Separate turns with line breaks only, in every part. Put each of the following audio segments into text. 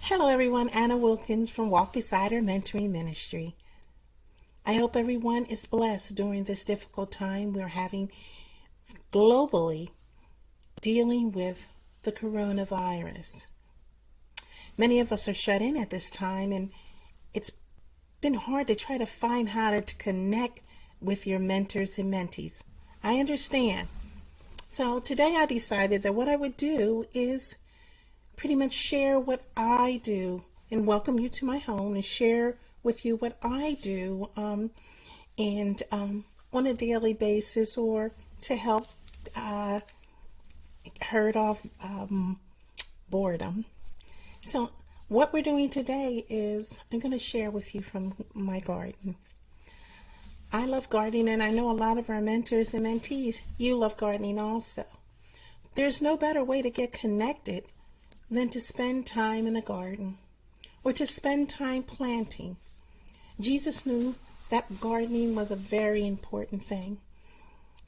Hello everyone, Anna Wilkins from Walk Beside Her Mentoring Ministry. I hope everyone is blessed during this difficult time we're having globally dealing with the coronavirus. Many of us are shut in at this time, and it's been hard to try to find how to connect with your mentors and mentees. I understand. So today I decided that what I would do is pretty much share what I do and welcome you to my home and share with you what I do and on a daily basis, or to help herd off boredom. So what we're doing today is I'm going to share with you from my garden. I love gardening, and I know a lot of our mentors and mentees, you love gardening also. There's no better way to get connected than to spend time in the garden or to spend time planting. Jesus knew that gardening was a very important thing.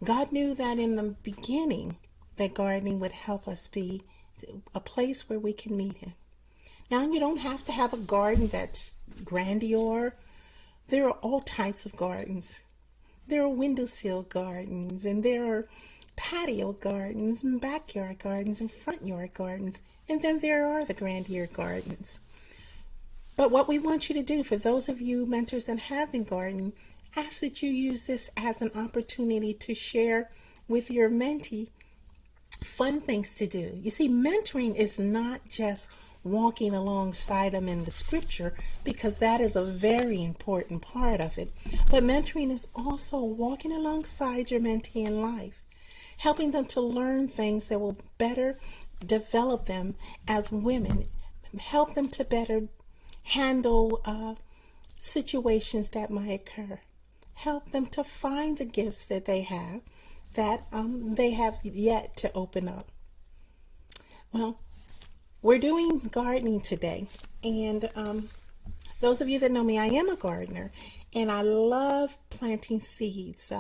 God knew that in the beginning that gardening would help us be a place where we can meet Him. Now, you don't have to have a garden that's grandeur. There are all types of gardens. There are windowsill gardens, and there are patio gardens, and backyard gardens, and front yard gardens. And then there are the grandeur gardens. But what we want you to do, for those of you mentors that have been gardening, ask that you use this as an opportunity to share with your mentee fun things to do. You see, mentoring is not just walking alongside them in the scripture, because that is a very important part of it. But mentoring is also walking alongside your mentee in life, helping them to learn things that will better develop them as women, help them to better handle situations that might occur, help them to find the gifts that they have yet to open up. Well, we're doing gardening today, and those of you that know me, I am a gardener, and I love planting seeds.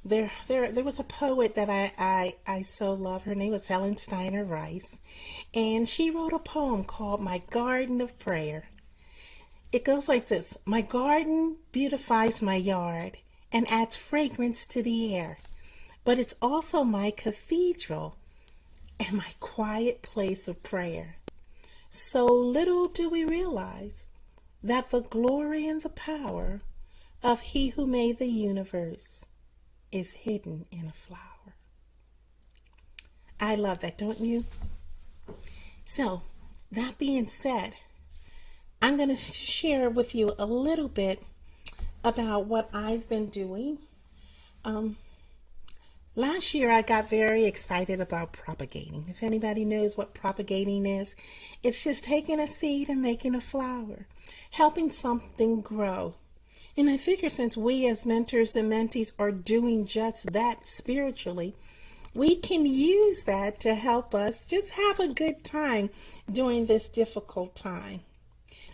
There was a poet that I so love. Her name was Helen Steiner Rice, and she wrote a poem called My Garden of Prayer. It goes like this: my garden beautifies my yard and adds fragrance to the air, but it's also my cathedral and my quiet place of prayer. So little do we realize that the glory and the power of He who made the universe is hidden in a flower. I love that, don't you? So, that being said, I'm going to share with you a little bit about what I've been doing. Last year, I got very excited about propagating. If anybody knows what propagating is, it's just taking a seed and making a flower, helping something grow. And I figure since we as mentors and mentees are doing just that spiritually, we can use that to help us just have a good time during this difficult time.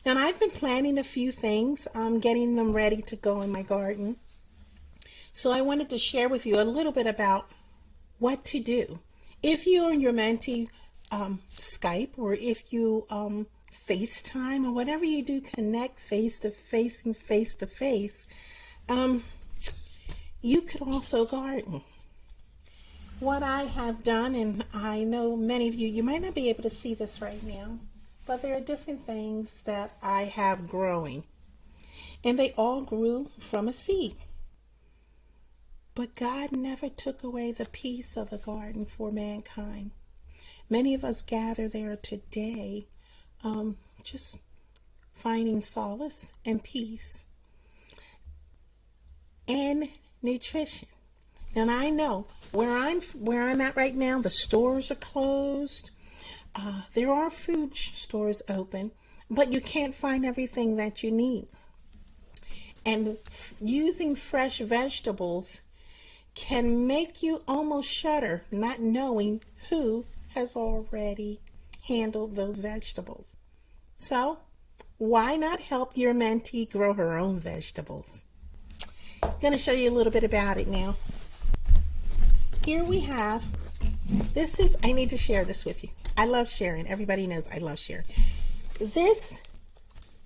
Now, I've been planning a few things. I'm getting them ready to go in my garden. So I wanted to share with you a little bit about what to do. If you and your mentee Skype, or if you FaceTime, or whatever you do, connect face to face and face to face, you could also garden. What I have done, and I know many of you might not be able to see this right now, but there are different things that I have growing, and they all grew from a seed. But God never took away the peace of the garden for mankind. Many of us gather there today just finding solace and peace and nutrition. And I know where I'm at right now, the stores are closed. There are food stores open, but you can't find everything that you need. And using fresh vegetables can make you almost shudder, not knowing who has already handled those vegetables. So, why not help your mentee grow her own vegetables? I'm going to show you a little bit about it now. Here we have, I need to share this with you. I love sharing. Everybody knows I love sharing. This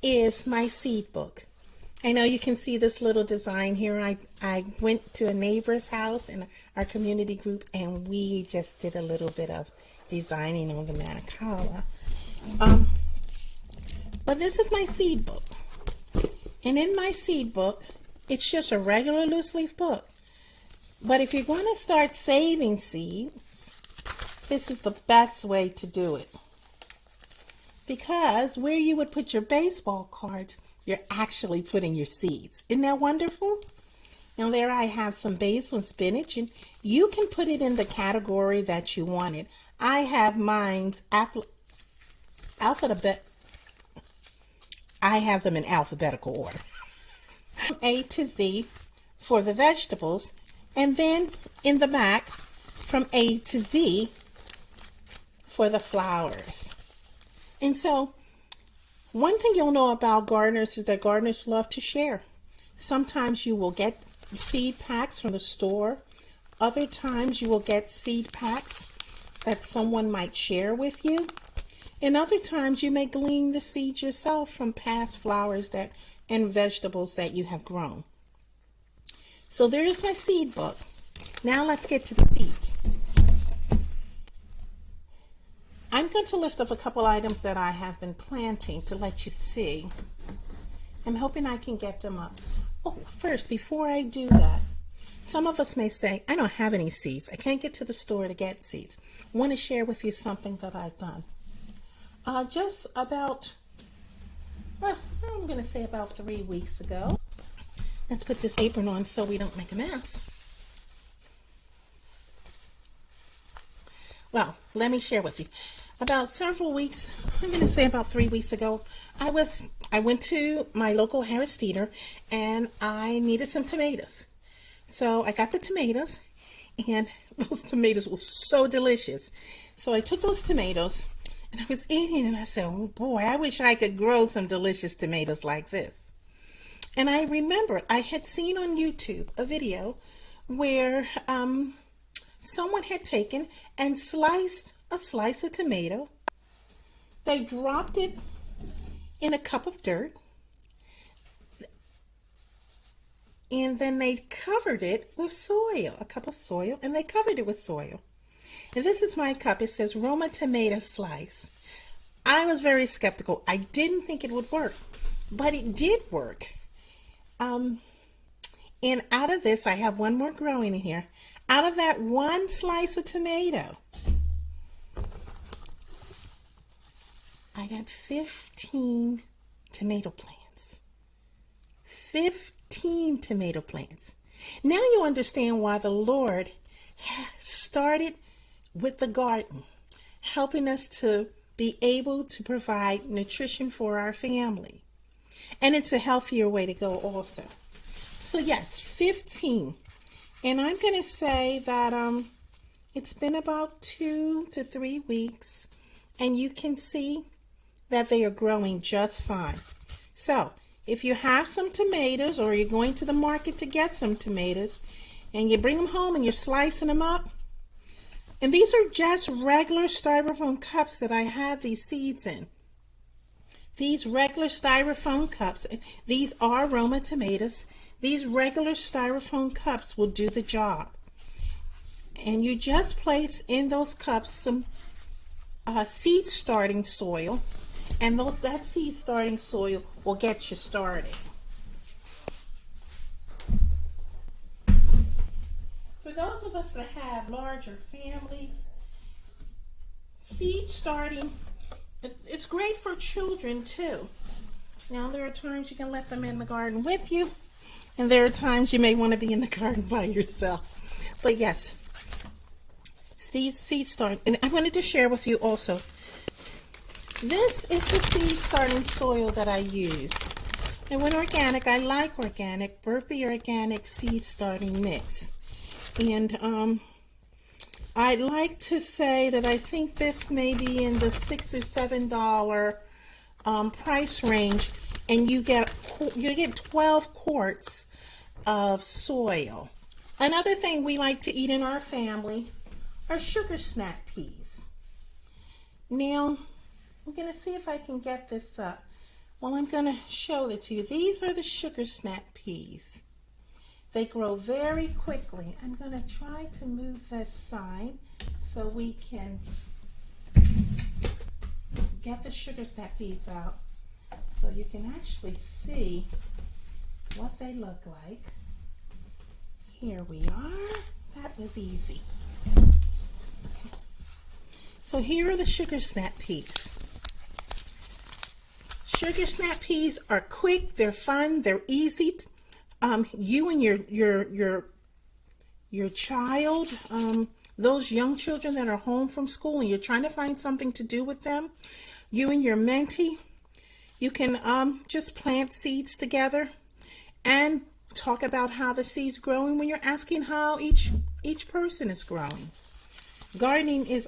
is my seed book. I know you can see this little design here. I went to a neighbor's house in our community group, and we just did a little bit of designing on the Mancala. But this is my seed book. And in my seed book, it's just a regular loose leaf book. But if you're going to start saving seeds, this is the best way to do it. Because where you would put your baseball cards, you're actually putting your seeds. Isn't that wonderful? Now there I have some basil and spinach, and you can put it in the category that you want it. I have mine's I have them in alphabetical order. A to Z for the vegetables, and then in the back from A to Z for the flowers. And so one thing you'll know about gardeners is that gardeners love to share. Sometimes you will get seed packs from the store. Other times you will get seed packs that someone might share with you. And other times you may glean the seeds yourself from past flowers and vegetables that you have grown. So there is my seed book. Now let's get to the seeds. I'm going to lift up a couple items that I have been planting to let you see. I'm hoping I can get them up. Oh, first, before I do that, some of us may say, I don't have any seeds. I can't get to the store to get seeds. I want to share with you something that I've done. Just about, well, I'm going to say about 3 weeks ago. Let's put this apron on so we don't make a mess. Well, let me share with you. About several weeks, I'm going to say about 3 weeks ago, I went to my local Harris Teeter and I needed some tomatoes. So I got the tomatoes, and those tomatoes were so delicious. So I took those tomatoes and I was eating, and I said, oh boy, I wish I could grow some delicious tomatoes like this. And I remembered I had seen on YouTube a video where someone had taken and sliced a slice of tomato. They dropped it in a cup of dirt, and then they covered it with soil, a cup of soil, and they covered it with soil. And this is my cup. It says Roma tomato slice. I was very skeptical. I didn't think it would work, but it did work. And out of this, I have one more growing in here. Out of that one slice of tomato, I got 15 tomato plants. 15 tomato plants. Now you understand why the Lord started with the garden, helping us to be able to provide nutrition for our family. And it's a healthier way to go also. So yes, 15. And I'm going to say that it's been about 2 to 3 weeks, and you can see that they are growing just fine. So if you have some tomatoes, or you're going to the market to get some tomatoes, and you bring them home and you're slicing them up, and these are just regular styrofoam cups that I have these seeds in. These regular styrofoam cups, these are Roma tomatoes. These regular styrofoam cups will do the job. And you just place in those cups some seed starting soil, and that seed starting soil will get you started. For those of us that have larger families, seed starting, it's great for children too. Now there are times you can let them in the garden with you, and there are times you may want to be in the garden by yourself. But yes, seed starting. And I wanted to share with you also, this is the seed starting soil that I use. And when organic, I like organic, Burpee organic seed starting mix. And I'd like to say that I think this may be in the $6 or $7 price range, and you get 12 quarts of soil. Another thing we like to eat in our family are sugar snap peas. Now, we're going to see if I can get this up. Well, I'm going to show it to you. These are the sugar snap peas. They grow very quickly. I'm going to try to move this side so we can get the sugar snap peas out so you can actually see what they look like. Here we are. That was easy. So here are the sugar snap peas. Sugar snap peas are quick, they're fun, they're easy. You and your child, those young children that are home from school and you're trying to find something to do with them, you and your mentee, you can just plant seeds together and talk about how the seed's growing when you're asking how each person is growing. Gardening is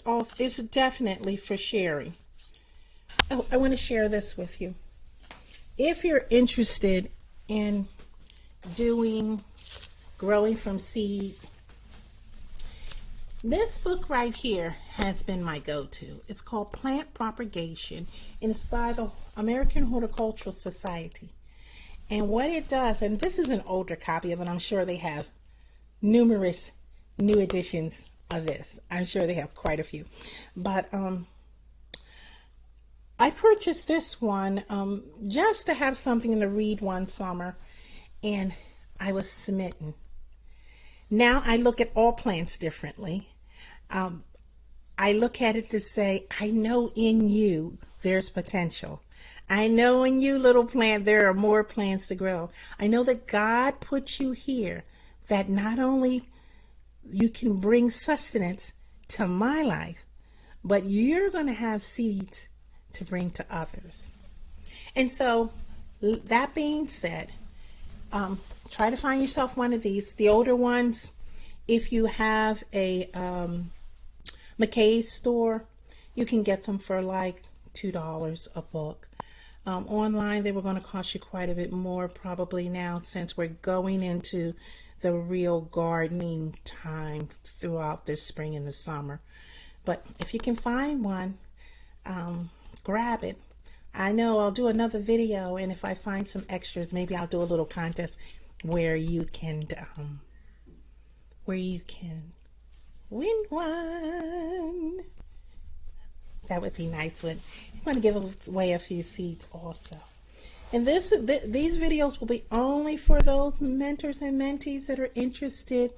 definitely for sharing. Oh, I want to share this with you. If you're interested in growing from seed, this book right here has been my go-to. It's called Plant Propagation, and it's by the American Horticultural Society. And what it does, and this is an older copy of it, I'm sure they have numerous new editions of this. I'm sure they have quite a few. But I purchased this one just to have something to read one summer, and I was smitten. Now I look at all plants differently. I look at it to say, I know in you there's potential. I know in you, little plant, there are more plants to grow. I know that God put you here, that not only you can bring sustenance to my life, but you're going to have seeds to bring to others. And so, that being said, try to find yourself one of these. The older ones, if you have a McKay's store, you can get them for like $2 a book. Online, they were going to cost you quite a bit more probably now, since we're going into the real gardening time throughout the spring and the summer. But if you can find one, grab it. I know I'll do another video, and if I find some extras, maybe I'll do a little contest where you can win one. That would be nice. I'm going to give away a few seeds also. And these videos will be only for those mentors and mentees that are interested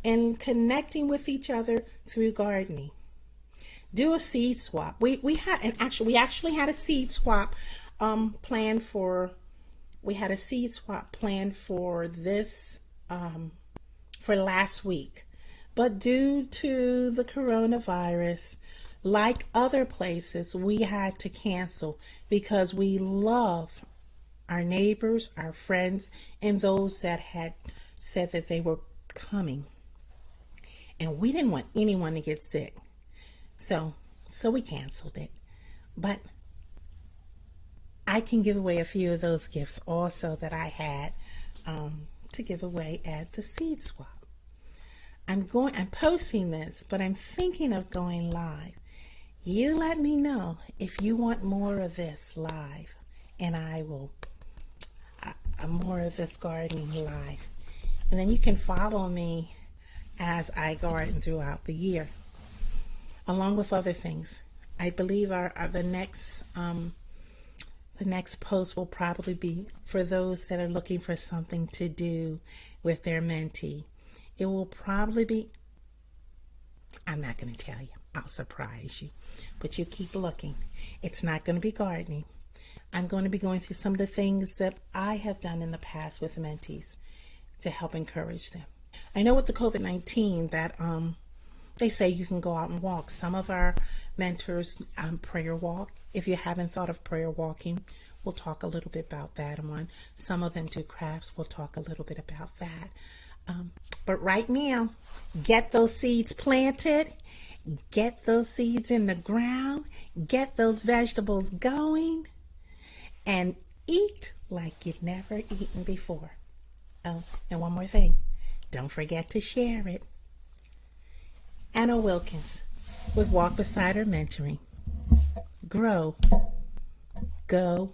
in connecting with each other through gardening. Do a seed swap. We actually had a seed swap planned for. We had a seed swap planned for this for last week, but due to the coronavirus, like other places, we had to cancel because we love our neighbors, our friends, and those that had said that they were coming, and we didn't want anyone to get sick. So we canceled it. But I can give away a few of those gifts also that I had to give away at the seed swap. I'm posting this, but I'm thinking of going live. You let me know if you want more of this live, and I will more of this gardening live. And then you can follow me as I garden throughout the year, along with other things. I believe the next post will probably be for those that are looking for something to do with their mentee. It will probably be, I'm not going to tell you, I'll surprise you, but you keep looking. It's not going to be gardening. I'm going to be going through some of the things that I have done in the past with mentees to help encourage them. I know with the COVID-19 that they say you can go out and walk. Some of our mentors prayer walk. If you haven't thought of prayer walking, we'll talk a little bit about that one. Some of them do crafts. We'll talk a little bit about that. But right now, get those seeds planted, get those seeds in the ground, get those vegetables going, and eat like you'd never eaten before. Oh, and one more thing. Don't forget to share it. Anna Wilkins with Walk Beside Her Mentoring. grow, go,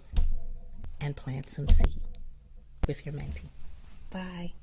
and plant some seed with your mentee. Bye.